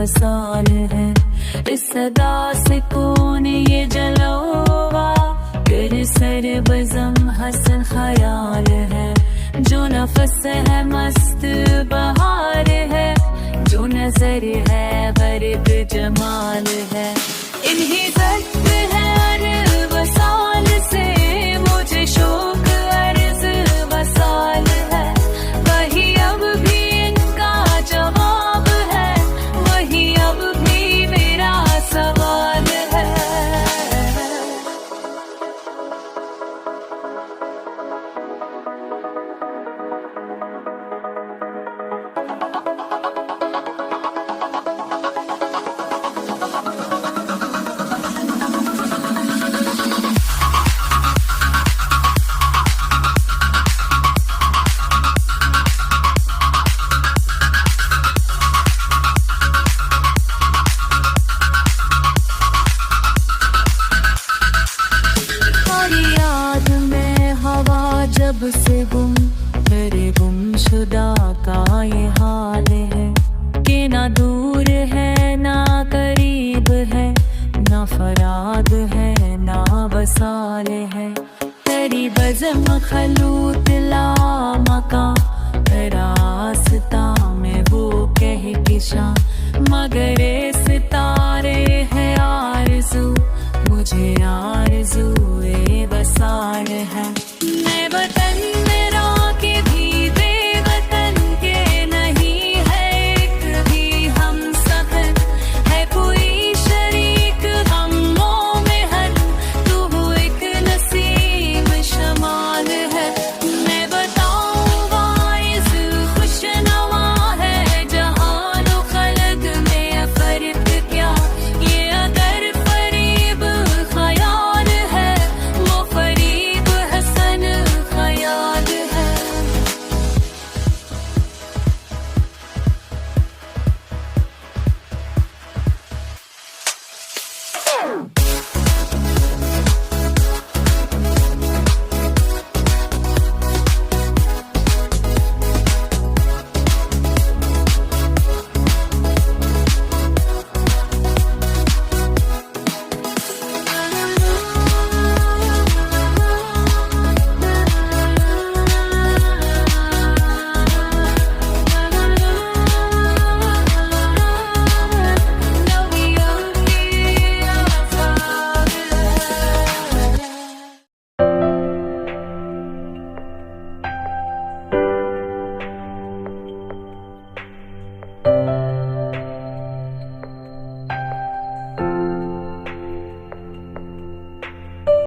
Vassal है। इस सदा से कौन ये जलवा, तेरे सर बज़म हसन ख्याल है। जो नफस है मस्त बहार है, जो नजर है बर्द जमाल है। इन्हीं ज़ब्त है अर वसाल से, मुझे शौक अर्ज़ वसाल है। वही अब भी इनका जवाब है, वही अब भी मेरा सवाल है। जब से गुम मेरे गुमशुदा का ये हाल है, कि ना दूर है ना करीब है, ना फराद है ना वसाल है। तेरी बज़म खलूत ला मका, तेरा आस्ता में वो कहकशां, मगर ये सितारे है आरज़ू, मुझे आरज़ू ए वसाल है। मैं वतन मेरा के भी बेवतन के नहीं है, एक भी हम सफर है कोई शरीक गमों में हन, तू एक नसीम शमाल है। मैं बताऊं वाइज़ खुशनवा है, जहान व खलक में फर्क क्या, ये अगर फरीब ख्याल है, वो फरीब हसन ख्याल है।